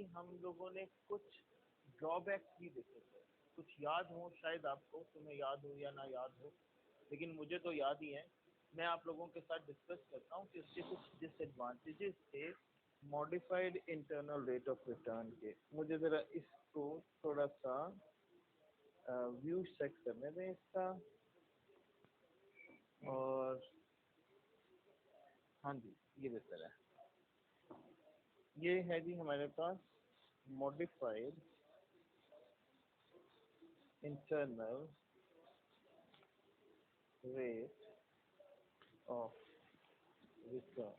ही हम लोगों ने कुछ ड्रॉबैक्स भी देखे थे, कुछ याद हो शायद आपको, तुम्हें याद हो या ना याद हो, लेकिन मुझे तो याद ही है। मैं आप लोगों के साथ डिस्कस करता हूँ कि उसके कुछ डिसएडवांटेजेस थे modified internal rate of return के। मुझे ज़रा इसको थोड़ा सा व्यू चेक करने दें इसका। और हाँ जी, ये बेहतर है। ये है जी हमारे पास modified internal rate of return.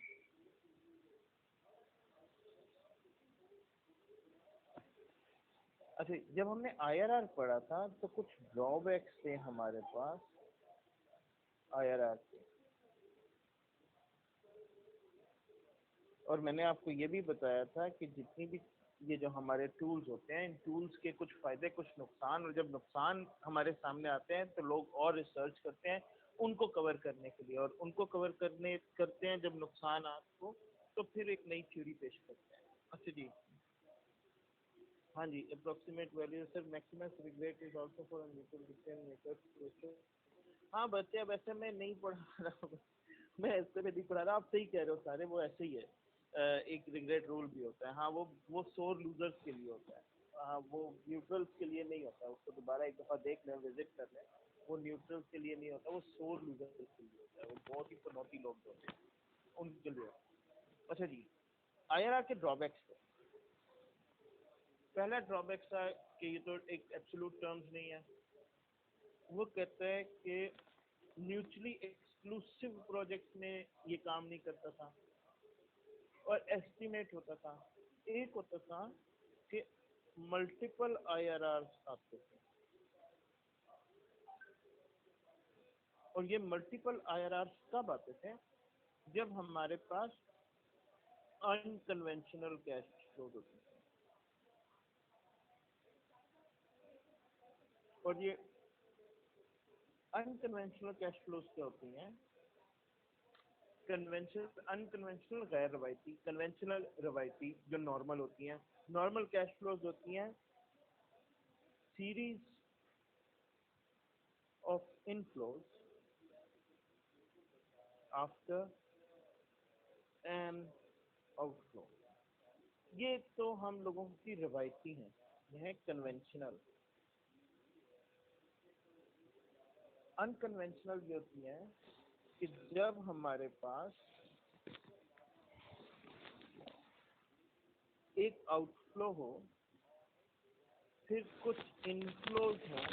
अच्छा, जब हमने आईआरआर पढ़ा था तो कुछ ड्रॉबैक्स थे हमारे पास आईआरआर के, और मैंने आपको ये भी बताया था कि जितनी भी ये जो हमारे टूल्स होते हैं, इन टूल्स के कुछ फायदे कुछ नुकसान, और जब नुकसान हमारे सामने आते हैं तो लोग और रिसर्च करते हैं उनको कवर करने के लिए, और उनको कवर करते हैं जब नुकसान आपको, तो फिर एक नई थ्योरी पेश करते हैं। अच्छा जी, हाँ जी, approximate value sir, maximum regret is also for mutual decision makers. हाँ बच्चे, अब ऐसे मैं नहीं पढ़ा रहा हूँ, मैं ऐसे में नहीं पढ़ा रहा, आप सही कह रहे हो सारे, वो ऐसे ही है। एक रिग्रेट रूल भी होता है, हाँ वो सोर लूजर्स के लिए होता है, हाँ वो न्यूट्रल्स के लिए नहीं होता, उसको दोबारा एक दफ़ा देख लें, विजिट कर लें, वो न्यूट्रल्स के लिए नहीं होता, वो सोर लूजर्स के लिए होता है, वो बहुत ही पनौती लोग होते हैं उनके लिए। अच्छा जी, आईआरआर के ड्रॉबैक्स थे। पहला ड्रॉबैक था कि ये तो एक एब्सोल्यूट टर्म्स नहीं है, वो कहता है कि म्यूचुअली एक्सक्लूसिव प्रोजेक्ट में ये काम नहीं करता था, और एस्टिमेट होता था। एक होता था कि मल्टीपल आईआरआर आते थे, और ये मल्टीपल आईआरआर कब आते थे? जब हमारे पास अनकन्वेंशनल कैश फ्लो होते थे। और ये अनकन्वेंशनल कैश फ्लोज क्या होती हैं? कन्वेंशनल, अनकन्वेंशनल गैर रवायती, कन्वेंशनल रवायती जो नॉर्मल होती हैं। नॉर्मल कैश फ्लोज होती हैं series of inflows after an outflow. ये तो हम लोगों की रवायती हैं, यह है कन्वेंशनल। अनकन्वेंशनल जो होती हैं कि जब हमारे पास एक आउटफ्लो हो, फिर कुछ इनफ्लोज हो,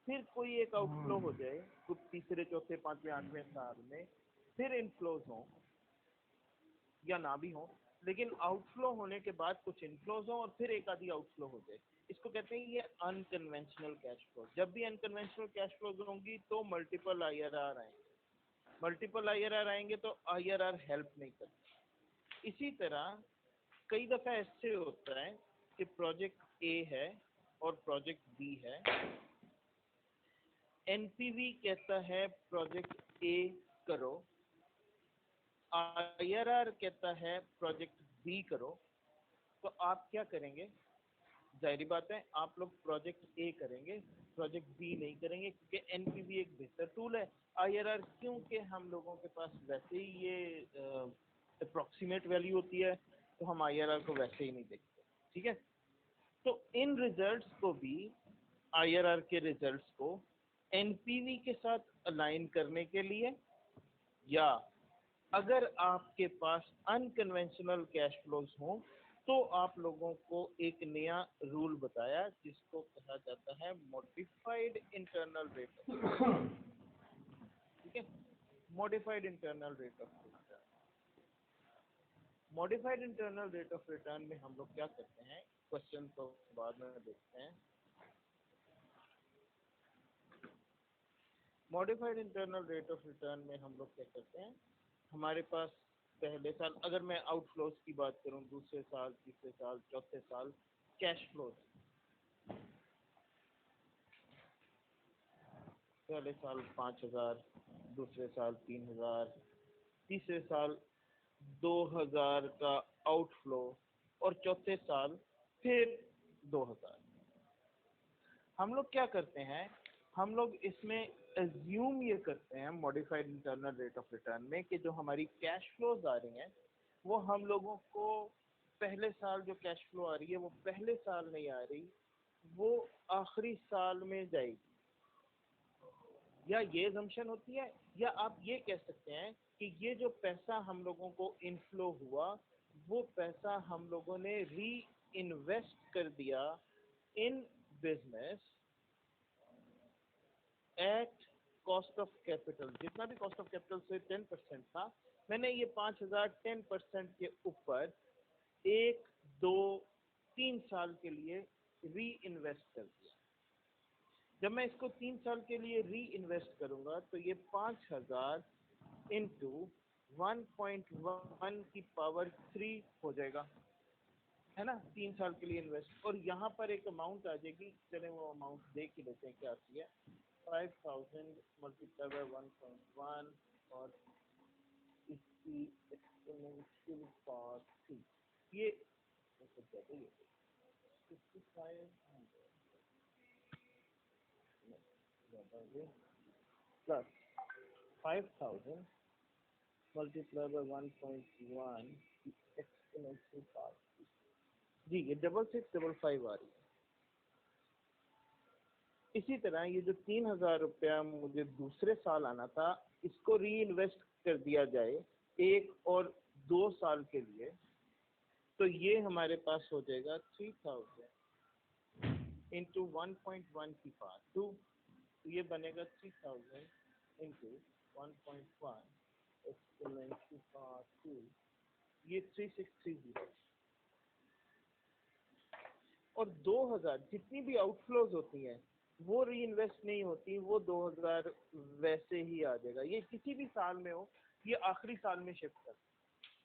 फिर कोई एक आउटफ्लो हो जाए कुछ तीसरे चौथे पांचवें आठवें साल में, फिर इनफ्लोज हो या ना भी हो, लेकिन आउटफ्लो होने के बाद कुछ इनफ्लोज हो और फिर एक आधी आउटफ्लो हो जाए, इसको कहते हैं ये अनकन्वेंशनल कैश फ्लो। जब भी अनकन्वेंशनल कैश फ्लोज होंगी तो मल्टीपल आईआरआर आएंगे, मल्टीपल आईआरआर आएंगे तो आईआरआर हेल्प नहीं करती। इसी तरह कई दफा ऐसे होता है कि प्रोजेक्ट ए है और प्रोजेक्ट बी है, एनपीवी कहता है प्रोजेक्ट ए करो, आईआरआर कहता है प्रोजेक्ट बी करो, तो आप क्या करेंगे? जाहिर बात है आप लोग प्रोजेक्ट ए करेंगे, प्रोजेक्ट बी नहीं करेंगे, क्योंकि एनपीवी एक बेहतर टूल है। आईआरआर क्योंकि हम लोगों के पास वैसे ही ये अप्रोक्सीमेट वैल्यू होती है, तो हम आईआरआर को वैसे ही नहीं देखते, ठीक है। तो इन रिजल्ट्स को भी, आईआरआर के रिजल्ट्स को एनपीवी के साथ अलाइन करने के लिए, या अगर आपके पास अनकन्वेंशनल कैश फ्लोज हो, तो आप लोगों को एक नया रूल बताया जिसको कहा जाता है modified internal rate of return, ठीक है। Modified internal rate of return, modified internal rate of return में हम लोग क्या करते हैं, क्वेश्चन को बाद में देखते हैं। Modified internal rate of return में हम लोग क्या करते हैं, हमारे पास पहले साल, अगर मैं आउटफ्लोज की बात करूं, दूसरे साल, तीसरे साल, चौथे साल कैश फ्लोज, पहले साल 5,000, दूसरे साल 3,000, तीसरे साल 2,000 का आउटफ्लो, और चौथे साल फिर 2000। हम लोग क्या करते हैं, हम लोग इसमें एज्यूम ये करते हैं modified internal rate of return में कि जो हमारी कैश फ्लोज आ रही हैं वो हम लोगों को पहले साल जो कैश फ्लो आ रही है वो पहले साल नहीं आ रही, वो आखिरी साल में जाएगी। या ये assumption होती है, या आप ये कह सकते हैं कि ये जो पैसा हम लोगों को इनफ्लो हुआ वो पैसा हम लोगों ने री इन्वेस्ट कर दिया in business at cost of capital. जितना भी कॉस्ट ऑफ कैपिटल से 10% था, मैंने ये 5000 10% के ऊपर 1 2 3 साल के लिए री इन्वेस्ट कर दिया। जब मैं इसको 3 साल के लिए री इन्वेस्ट करूंगा तो ये 5000 इंटू 1.1 की पावर 3 हो जाएगा, है ना, 3 साल के लिए इन्वेस्ट। और यहाँ पर एक अमाउंट आ जाएगी, चले वो अमाउंट देख ही लेते हैं क्या आती है। 5000 मल्टीप्लाई बाय 1.1 और इसकी एक्सपोनेंशियल पावर 3, ये 5500 प्लस 5000 मल्टीप्लाई बाय 1.1 की एक्सपोनेंशियल पावर। जी ये 6655 आ रही है। इसी तरह ये जो 3000 रुपया मुझे दूसरे साल आना था, इसको री इन्वेस्ट कर दिया जाए 1 और 2 साल के लिए, तो ये हमारे पास हो जाएगा 3000 इंटू 1.1 की पावर 2, तो ये बनेगा 3000 इंटू 1.1 एक्सपोनेंशियल पावर 2, ये 3630। और 2000 जितनी भी आउटफ्लोज होती हैं वो री इन्वेस्ट नहीं होती, वो 2000 वैसे ही आ जाएगा। ये किसी भी साल में हो, ये आखिरी साल में शिफ्ट कर,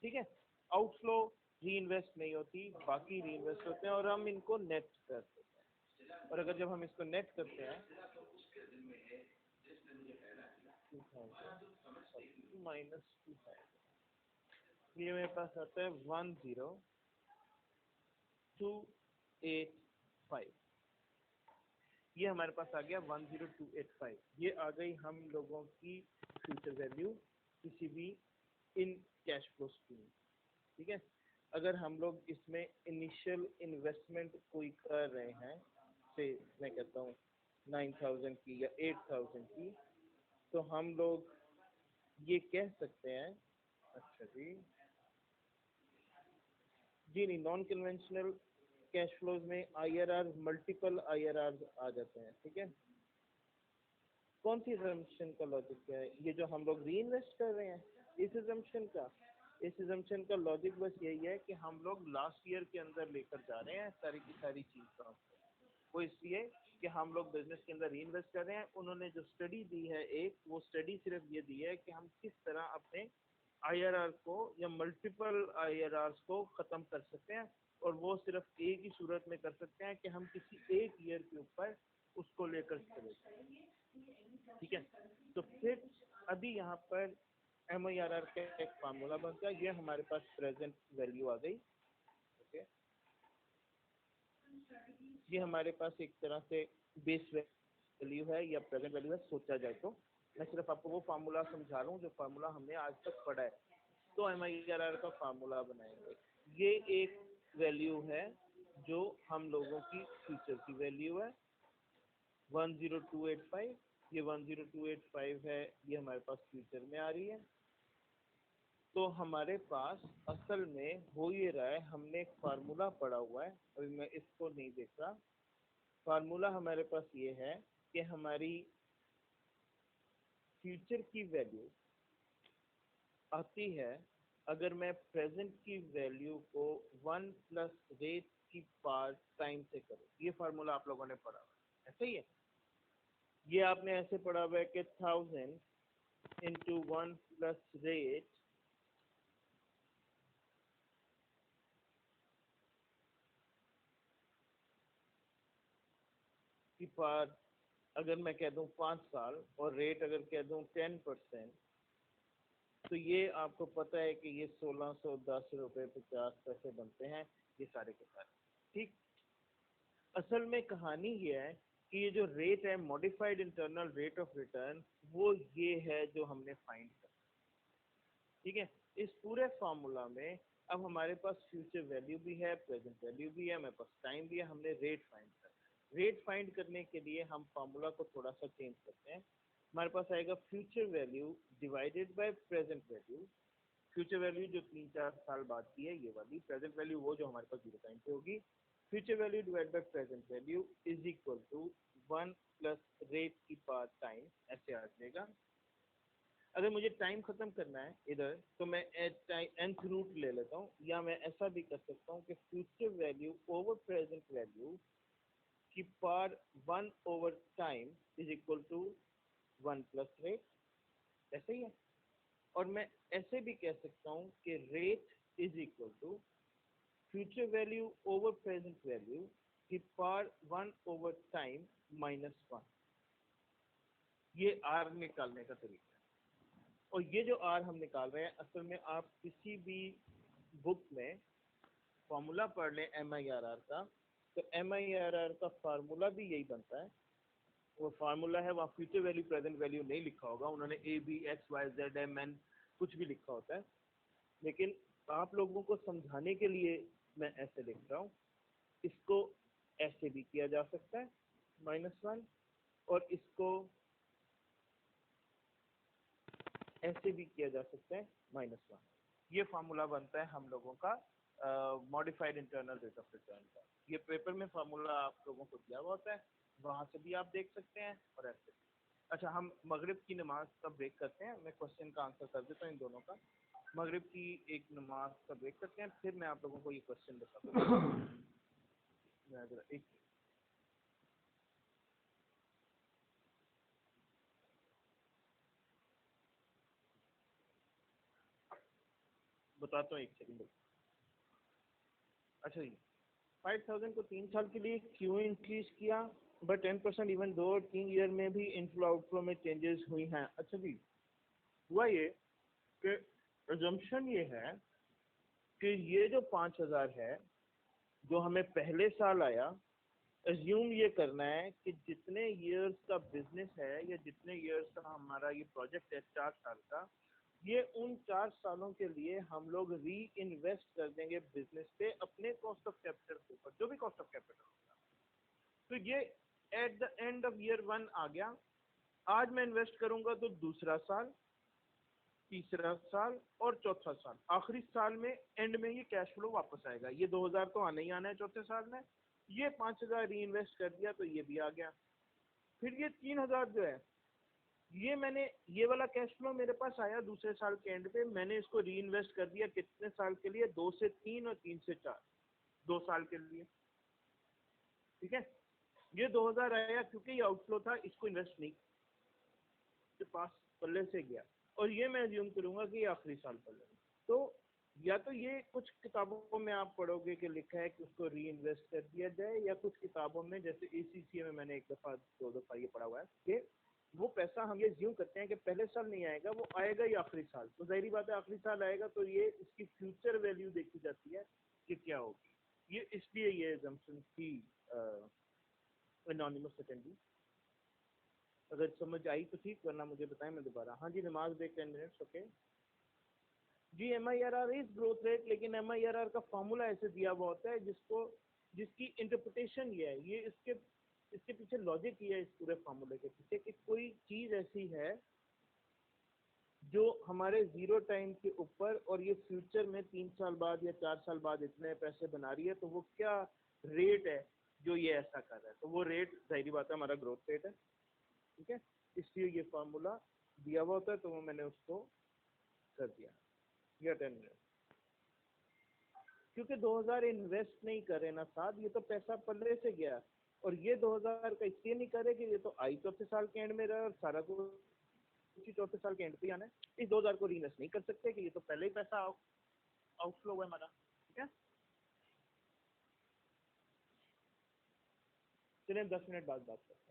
ठीक है। आउटफ्लो री इन्वेस्ट नहीं होती, बाकी री इन्वेस्ट होते हैं और हम इनको नेट कर देते हैं। और अगर जब हम इसको नेट करते हैं माइनस 2000, ये मेरे पास आता है 10285। ये हमारे पास आ गया 10285। ये आ गई हम लोगों की फ्यूचर वैल्यू किसी भी इन कैश फ्लो स्ट्रीम, ठीक है। अगर हम लोग इसमें इनिशियल इन्वेस्टमेंट कोई कर रहे हैं, से मैं कहता हूँ 9000 की या 8000 की, तो हम लोग ये कह सकते हैं, अच्छा जी जी नहीं, नॉन कन्वेंशनल कैश फ्लोज में IRR मल्टीपल IRR आ जाते हैं, ठीक है। कौन सी assumption का लॉजिक क्या है, ये जो हम लोग री इन्वेस्ट कर रहे हैं इस assumption का लॉजिक बस यही है कि हम लोग लास्ट ईयर के अंदर लेकर जा रहे हैं सारी की सारी चीज का। वो इसलिए कि हम लोग बिजनेस के अंदर री इन्वेस्ट कर रहे हैं। उन्होंने जो स्टडी दी है एक, वो स्टडी सिर्फ ये दी है कि हम किस तरह अपने IRR को या मल्टीपल IRRs को खत्म कर सकते हैं, और वो सिर्फ एक ही सूरत में कर सकते हैं कि हम किसी एक ईयर के ऊपर उसको लेकर चले, ठीक है। तो फिर अभी यहाँ पर MIRR का एक फार्मूला बन गया, ये हमारे पास प्रेजेंट वैल्यू आ गई, ओके। ये हमारे पास एक तरह से बेस वैल्यू है या प्रेजेंट वैल्यू है सोचा जाए तो। मैं सिर्फ आपको वो फार्मूला समझा रहा हूँ जो फार्मूला हमने आज तक पढ़ा है। तो MIRR का फार्मूला बनाएंगे, ये एक वैल्यू है जो हम लोगों की फ्यूचर की वैल्यू है 10285। ये 10285 है, ये हमारे पास फ्यूचर में आ रही है। तो हमारे पास असल में हो ये रहा है, हमने एक फार्मूला पढ़ा हुआ है, अभी मैं इसको नहीं देख रहा। फार्मूला हमारे पास ये है कि हमारी फ्यूचर की वैल्यू आती है अगर मैं प्रेजेंट की वैल्यू को 1 प्लस रेट की पावर टाइम से करूँ। ये फार्मूला आप लोगों ने पढ़ा हुआ है, ऐसा ही है। ये आपने ऐसे पढ़ा हुआ है कि 1000 इंटू 1 प्लस रेट की पावर, अगर मैं कह दूं 5 साल, और रेट अगर कह दूं 10%, तो ये आपको पता है कि ये 1610 रुपये 50 पैसे बनते हैं, ये सारे के सारे। ठीक, असल में कहानी ये है कि ये जो रेट है, modified internal rate of return, वो ये है जो हमने फाइंड करना। ठीक है, इस पूरे फार्मूला में अब हमारे पास फ्यूचर वैल्यू भी है, प्रेजेंट वैल्यू भी है, हमारे पास टाइम भी है, हमने रेट फाइंड करना। रेट फाइंड करने के लिए हम फार्मूला को थोड़ा सा चेंज करते हैं। हमारे पास आएगा future value divided by present value. Future value जो 3-4 साल बाद की है ये वाली, प्रेजेंट वैल्यू वो जो हमारे पास 0 टाइम पे होगी। Future value divide by present value is equal to 1 plus rate की पावर टाइम, ऐसे आ जाएगा। अगर मुझे टाइम खत्म करना है इधर, तो मैं nth रूट ले लेता हूँ, या मैं ऐसा भी कर सकता हूँ कि future value over present value की power 1 over time is equal to 1 plus rate, ऐसे ही है। और मैं ऐसे भी कह सकता हूँ कि rate is equal to future value over present value की पावर 1 ओवर टाइम -1। ये आर निकालने का तरीका है। और ये जो आर हम निकाल रहे हैं, असल में आप किसी भी बुक में फॉर्मूला पढ़ लें MIRR का, तो MIRR का फार्मूला भी यही बनता है। वो फार्मूला है, वहाँ फ्यूचर वैल्यू प्रेजेंट वैल्यू नहीं लिखा होगा, उन्होंने ABXYZMN कुछ भी लिखा होता है, लेकिन आप लोगों को समझाने के लिए मैं ऐसे लिख रहा हूँ। इसको ऐसे भी किया जा सकता है -1, और इसको ऐसे भी किया जा सकता है -1। ये फार्मूला बनता है हम लोगों का modified internal rate of return का। ये पेपर में फार्मूला आप लोगों को दिया हुआ होता है, वहां से भी आप देख सकते हैं, और ऐसे। अच्छा, हम मगरिब की नमाज का ब्रेक करते हैं, मैं क्वेश्चन का आंसर कर देता हूँ इन दोनों का। मगरिब की एक नमाज का ब्रेक करते हैं, फिर मैं आप लोगों को ये क्वेश्चन बताता हूँ। एक बताता हूँ, 1 सेकंड। अच्छा जी, 5000 को 3 साल के लिए क्यों इंक्रीज किया बट 10% इवन दो 3 ईयर में भी इनफ्लो आउटफ्लो में चेंजेस हुई हैं? अच्छा जी, हुआ ये कि अजम्पशन ये है कि ये जो 5000 है जो हमें पहले साल आया, एज्यूम ये करना है कि जितने ईयर्स का बिजनेस है या जितने ईयर्स का हमारा ये प्रोजेक्ट है 4 साल का, ये उन 4 सालों के लिए हम लोग री इन्वेस्ट कर देंगे बिजनेस पे अपने कॉस्ट ऑफ कैपिटल के ऊपर, जो भी कॉस्ट ऑफ कैपिटल होगा। तो ये at the end of year 1 आ गया। आज मैं इन्वेस्ट करूंगा तो दूसरा साल, तीसरा साल और चौथा साल, आखिरी साल में एंड में ये कैश फ्लो वापस आएगा। ये 2000 तो आना ही आना है चौथे साल में। ये 5000 री इन्वेस्ट कर दिया तो ये भी आ गया। फिर ये 3000 जो है, ये मैंने, ये वाला कैश फ्लो मेरे पास आया दूसरे साल के एंड पे, मैंने इसको री इन्वेस्ट कर दिया कितने साल के लिए? 2 से 3 और 3 से 4, 2 साल के लिए। ठीक है, ये 2000 आया क्योंकि ये आउटफ्लो था, इसको इन्वेस्ट नहीं के पास पल्ले से गया, और ये मैं अज्यूम करूंगा कि ये आखिरी साल पल्ले। तो या तो ये कुछ किताबों में आप पढ़ोगे कि लिखा है कि उसको री इन्वेस्ट कर दिया जाए, या कुछ किताबों में जैसे ACCA में मैंने 1-2 दफा ये पढ़ा हुआ है कि वो पैसा हम ये ज्यूम करते हैं कि पहले साल नहीं आएगा, वो आएगा ही आखिरी साल। तो जाहिर बात है आखिरी साल आएगा तो ये इसकी फ्यूचर वैल्यू देखी जाती है कि क्या होगी। ये इसलिए ये एजम्पशन थी एनोनिमस अटेंडी। अगर समझ आई तो ठीक, वरना मुझे बताएं, मैं दोबारा। हाँ जी, नमाज ब्रेक 10 मिनट्स, ओके जी। MIRR इज ग्रोथ रेट, लेकिन MIRR का फॉर्मूला ऐसे दिया हुआ होता है जिसको, जिसकी इंटरप्रिटेशन ये है, ये इसके पीछे लॉजिक ये है, इस पूरे फॉर्मूले के पीछे, कि कोई चीज ऐसी है जो हमारे 0 टाइम के ऊपर, और ये फ्यूचर में 3 साल बाद या 4 साल बाद इतने पैसे बना रही है, तो वो क्या रेट है जो ये ऐसा कर रहा है? तो वो रेट जाहिर बात है हमारा ग्रोथ रेट है। ठीक है, इसलिए ये फार्मूला दिया हुआ होता है, तो वो मैंने उसको कर दिया। या 10 मिनट, क्योंकि 2000 इन्वेस्ट नहीं करे ना साहब, ये तो पैसा पल्ले से गया। और ये 2000 का इसलिए नहीं करे कि ये तो आई चौथे साल के एंड में रहा, और सारा कुछ चौथे साल के एंड पे आना है। इस 2000 को रीइन्वेस्ट नहीं कर सकते कि ये तो पहले ही पैसा आउटफ्लो हुआ हमारा। ठीक है, चलिए 10 मिनट बाद बात करते हैं।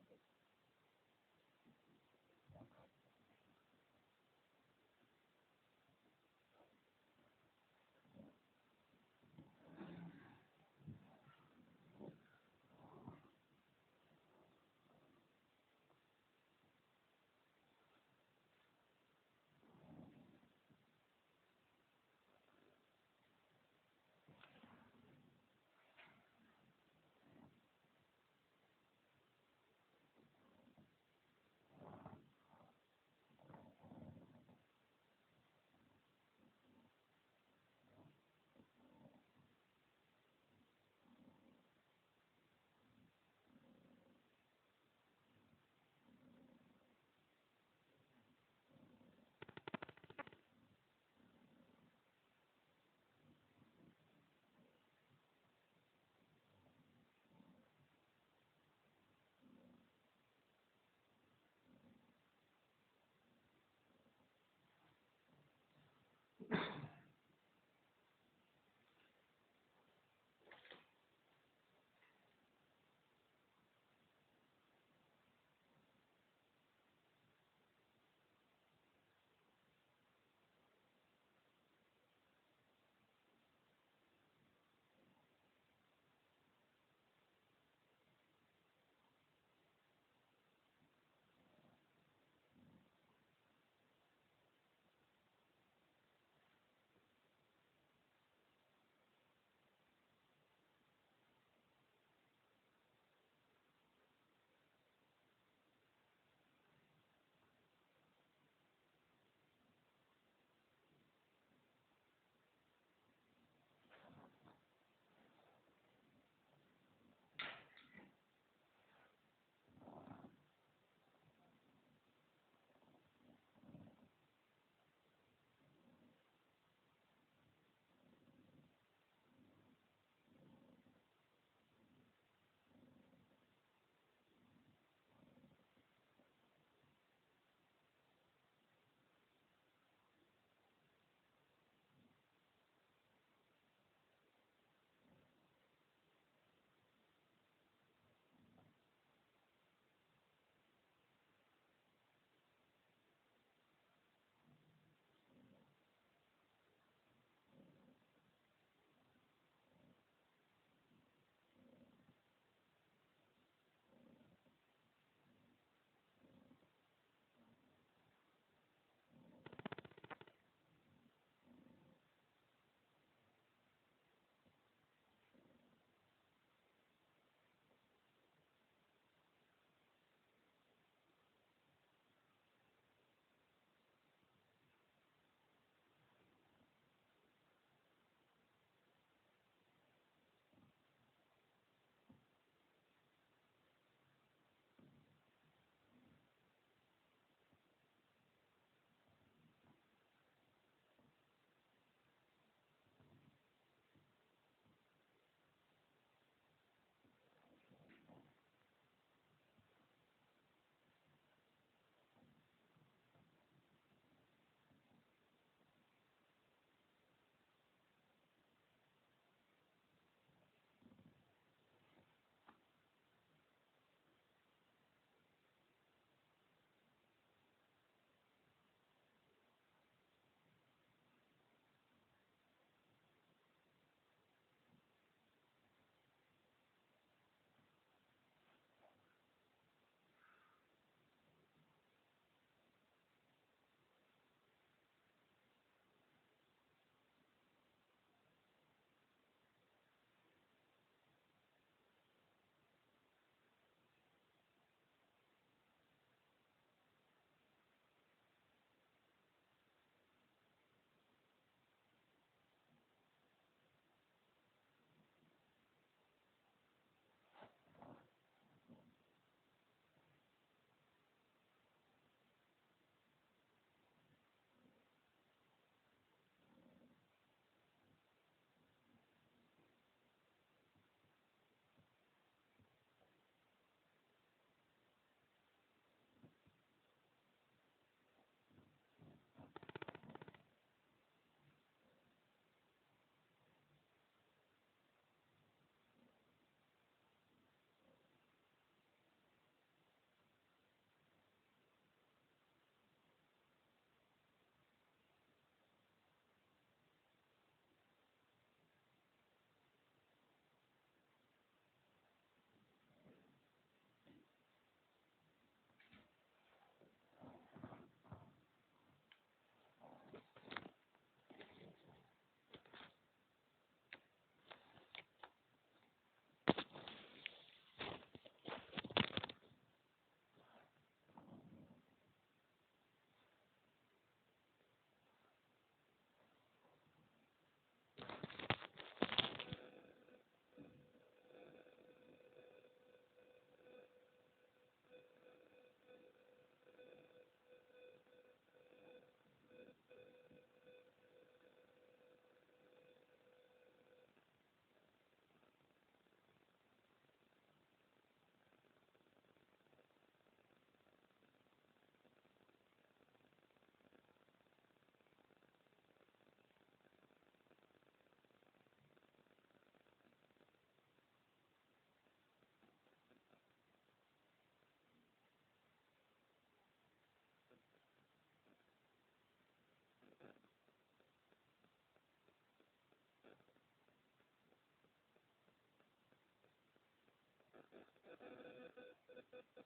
अच्छा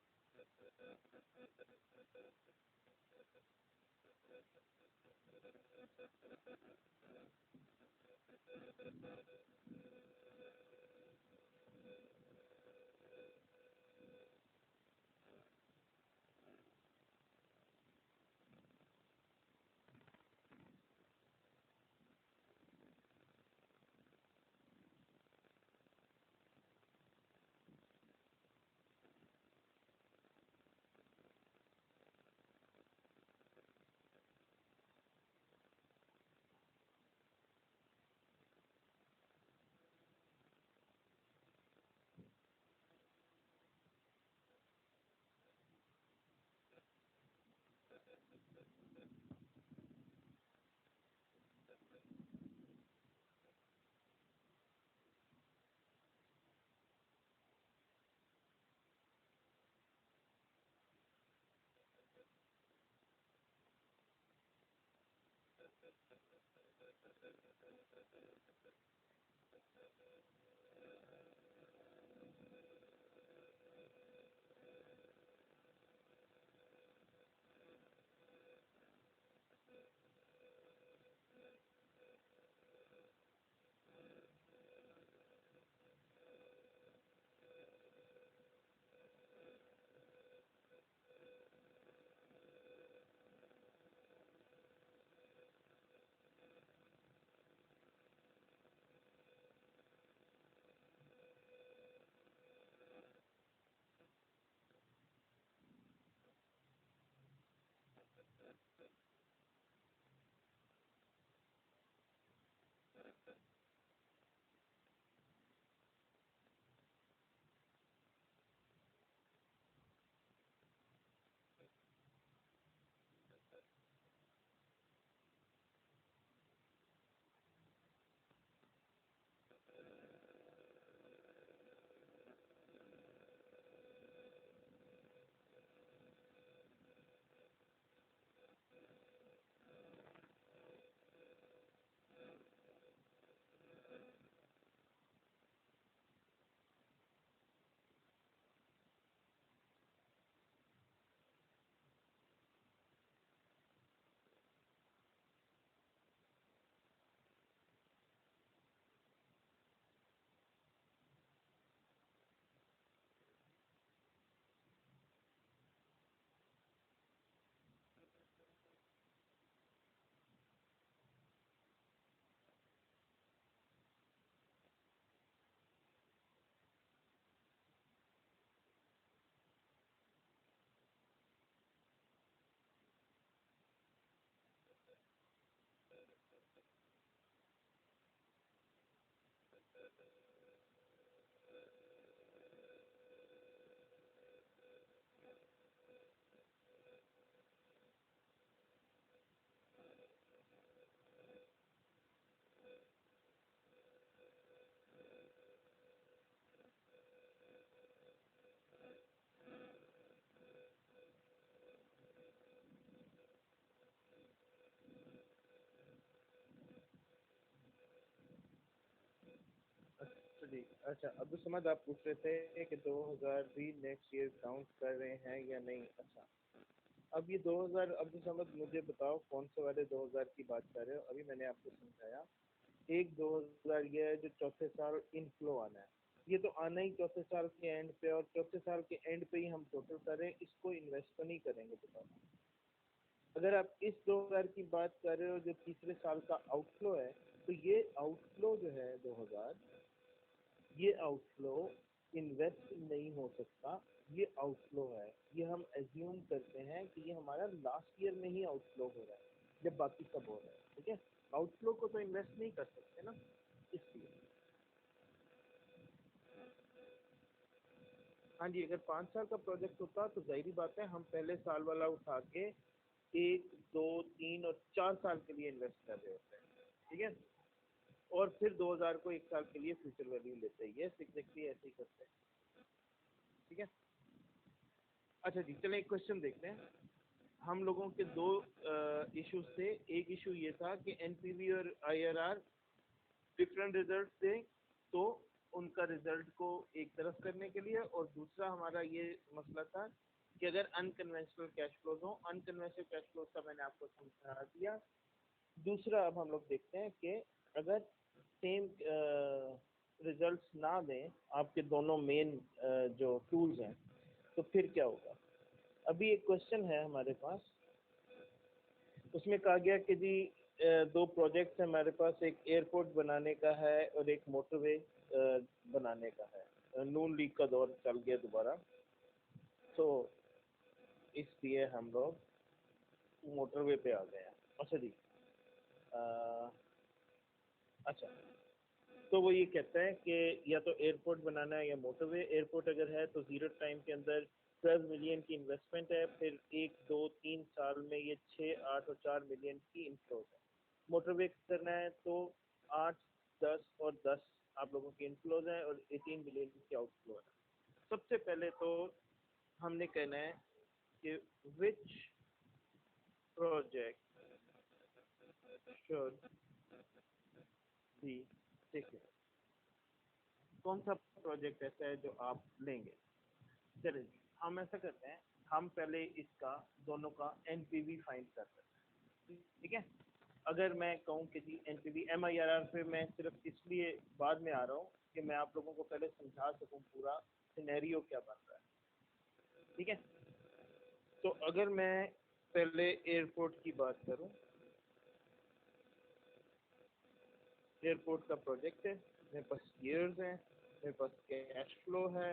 जी। अच्छा, अब्दुल समद आप पूछ रहे थे कि 2000 भी नेक्स्ट ईयर काउंट कर रहे हैं या नहीं। अच्छा, अब ये 2000, अब्दुल समद मुझे बताओ कौन से वाले 2000 की बात कर रहे हो। अभी मैंने आपको समझाया, एक 2000 ये है जो चौथे साल इनफ्लो आना है। ये तो आना ही चौथे साल के एंड पे, और चौथे साल के एंड पे ही हम टोटल करें, इसको इन्वेस्ट तो नहीं करेंगे। बताओ, अगर आप इस 2000 की बात कर रहे हो जो तीसरे साल का आउटफ्लो है, तो ये आउटफ्लो जो है 2000, ये आउटफ्लो इन्वेस्ट नहीं हो सकता। ये आउटफ्लो है, ये हम एज्यूम करते हैं कि ये हमारा लास्ट ईयर में ही आउटफ्लो हो रहा है जब बाकी सब हो रहा है। ठीक है, आउटफ्लो को तो इन्वेस्ट नहीं कर सकते ना, इसलिए। हाँ जी, अगर 5 साल का प्रोजेक्ट होता तो जाहिर बात है हम पहले साल वाला उठा के 1, 2, 3 और 4 साल के लिए इन्वेस्ट कर रहे होते हैं। ठीक है, और फिर 2000 को 1 साल के लिए फ्यूचर वैल्यू लेते हैं। ये एग्जैक्टली ऐसे ही करते हैं। ठीक है। अच्छा जी, चलें एक क्वेश्चन देखते हैं। हम लोगों के दो इश्यूज थे। एक इशू ये था कि एनपीवी और आईआरआर डिफरेंट रिजल्ट थे, तो उनका का रिजल्ट को एक तरफ करने के लिए, और दूसरा हमारा ये मसला था कि अगर अनकन्वेंशनल कैश फ्लोज हो, अनकन्वेंशनल कैश फ्लोज का मैंने आपको समझा दिया। दूसरा अब हम लोग देखते हैं कि अगर सेम रिजल्ट्स ना दें आपके दोनों मेन जो टूल्स हैं, तो फिर क्या होगा। अभी एक क्वेश्चन है हमारे पास, उसमें कहा गया कि जी दो प्रोजेक्ट्स हैं हमारे पास, एक एयरपोर्ट बनाने का है और एक मोटरवे बनाने का है। नून लीग का दौर चल गया दोबारा, तो इसलिए हम लोग मोटरवे पे आ गए हैं। अच्छा जी, अच्छा, तो वो ये कहता है कि या तो एयरपोर्ट बनाना है या मोटरवे। एयरपोर्ट अगर है तो 0 टाइम के अंदर 12 मिलियन की इन्वेस्टमेंट है, फिर 1 2 3 साल में ये 6 8 और 4 मिलियन की इनफ्लोज है। मोटरवे करना है तो 8 10 और 10 आप लोगों की इनफ्लोज है और 18 मिलियन की आउटफ्लो है। सबसे पहले तो हमने कहना है कि which project should be taken, कौन सा प्रोजेक्ट ऐसा है जो आप लेंगे। चलिए हम ऐसा करते हैं, हम पहले इसका दोनों का एनपीवी फाइंड करते हैं, ठीक है। अगर मैं कहूँ कि जी एनपीवी एमआईआरआर पे मैं सिर्फ इसलिए बाद में आ रहा हूँ कि मैं आप लोगों को पहले समझा सकूँ पूरा सिनेरियो क्या बन रहा है, ठीक है। तो अगर मैं पहले एयरपोर्ट की बात करूँ, एयरपोर्ट का प्रोजेक्ट है, मेरे पास ईयर्स हैं, मेरे पास कैश फ्लो है,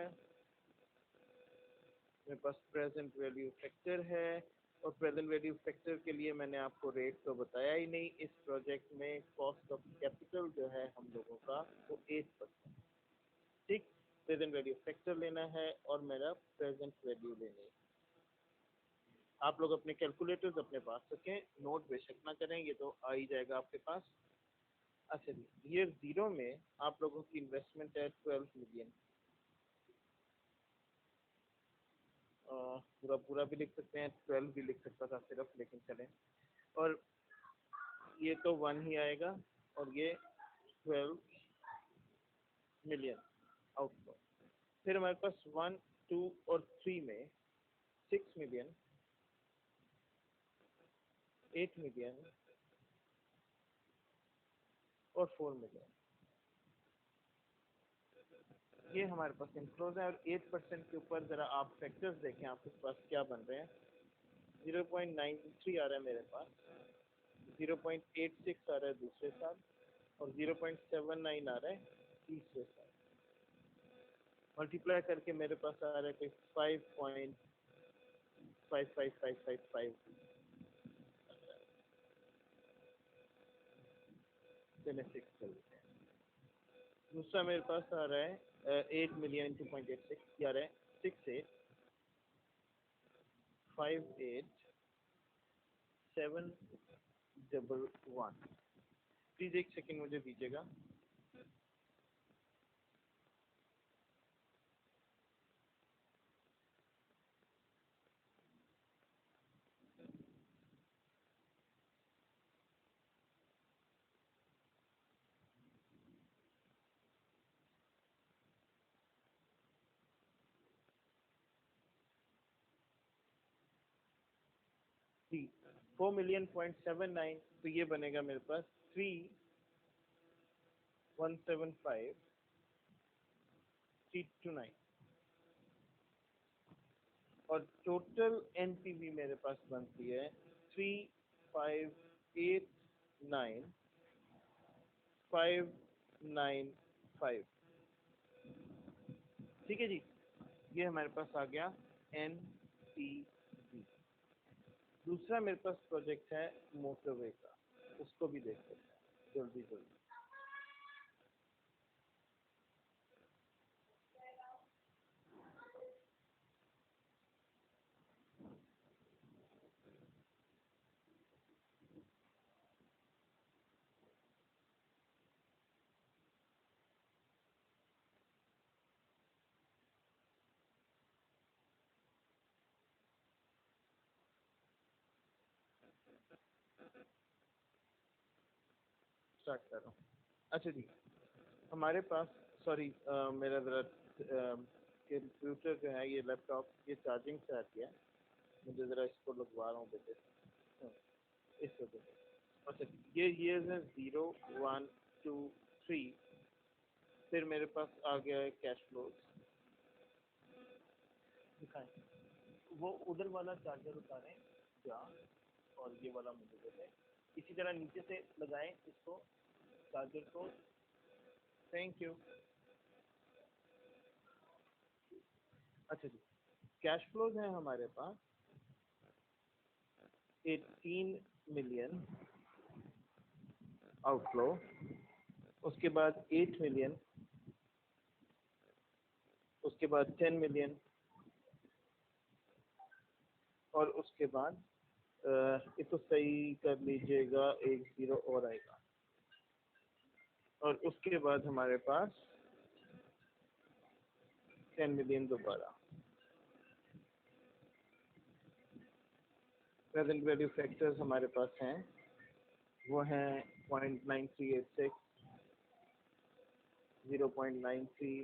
मेरे पास प्रेजेंट वैल्यू फैक्टर है, और प्रेजेंट वैल्यू फैक्टर के लिए मैंने आपको रेट तो बताया ही नहीं। इस प्रोजेक्ट में कॉस्ट ऑफ कैपिटल जो है हम लोगों का वो 8%, ठीक। प्रेजेंट वैल्यू फैक्टर लेना है और मेरा प्रेजेंट वैल्यू लेनी है। आप लोग अपने कैलकुलेटर्स अपने पास रखें, नोट बेशक ना करें, ये तो आ ही जाएगा आपके पास। अच्छा जी, ईयर 0 में आप लोगों की इन्वेस्टमेंट है 12 मिलियन। पूरा पूरा भी लिख सकते हैं, 12 भी लिख सकता था सिर्फ, लेकिन चलें। और ये तो 1 ही आएगा, और ये 12 मिलियन आउटफ्लो। फिर हमारे पास 1 2 और 3 में 6 मिलियन, 8 मिलियन और 4 मिलियन, ये हमारे पास इनफ्लोज है। और 8% के ऊपर जरा आप फैक्टर्स देखें आपके पास क्या बन रहे हैं। 0.93 आ रहा है मेरे पास, 0.86 आ रहा है दूसरे साल, और 0.79 आ रहा है तीसरे साल। मल्टीप्लाई करके मेरे पास आ रहा है कोई 5.55555 चले 6 चलते हैं। दूसरा मेरे पास आ रहा है 8 मिलियन 2.86, आ रहा है 6858 प्लीज एक सेकंड मुझे दीजिएगा। जी 4 मिलियन 0.79, तो ये बनेगा मेरे पास 3,175,329, और टोटल एनपीवी मेरे पास बनती है 3,589,595, ठीक है जी। ये हमारे पास आ गया एनपीवी। दूसरा मेरे पास प्रोजेक्ट है मोटरवे का, उसको भी देख लेते हैं जल्दी जल्दी। स्टार्ट कर रहा हूँ। अच्छा जी, हमारे पास सॉरी, मेरा ज़रा कंप्यूटर जो है, ये लैपटॉप, ये चार्जिंग से हट गया। मुझे ज़रा इसको लगवा रहा हूँ बेटे, इस वजह से। अच्छा, ये ईयर्स हैं 0, 1, 2, 3। फिर मेरे पास आ गया है कैश फ्लोज। दिखाएं, वो उधर वाला चार्जर उतारें जहाँ, और ये वाला मुझे दे दें। इसी तरह नीचे से लगाएं इसको, चार्जर को। Thank you. अच्छा जी, कैश फ्लोज हैं हमारे पास 18 मिलियन आउटफ्लो, उसके बाद 8 मिलियन, उसके बाद 10 मिलियन, और उसके बाद इसको सही कर लीजिएगा, एक जीरो और आएगा, और उसके बाद हमारे पास 10 मिलियन दोबारा। प्रेजेंट वैल्यू फैक्टर्स हमारे पास हैं, वो हैं 0.9386, 0.93,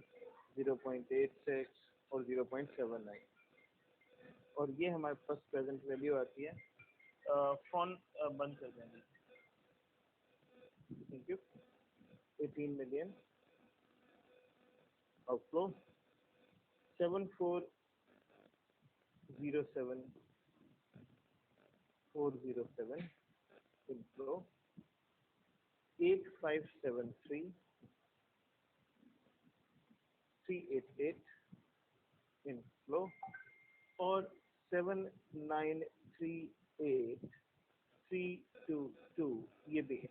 0.86 और 0.79। और ये हमारे पास प्रेजेंट वैल्यू आती है। फोन बंद कर देंगे। Thank you. 18 million outflow, 7407 407 inflow, 8573 388 inflow, और 7938 322 ये भी है।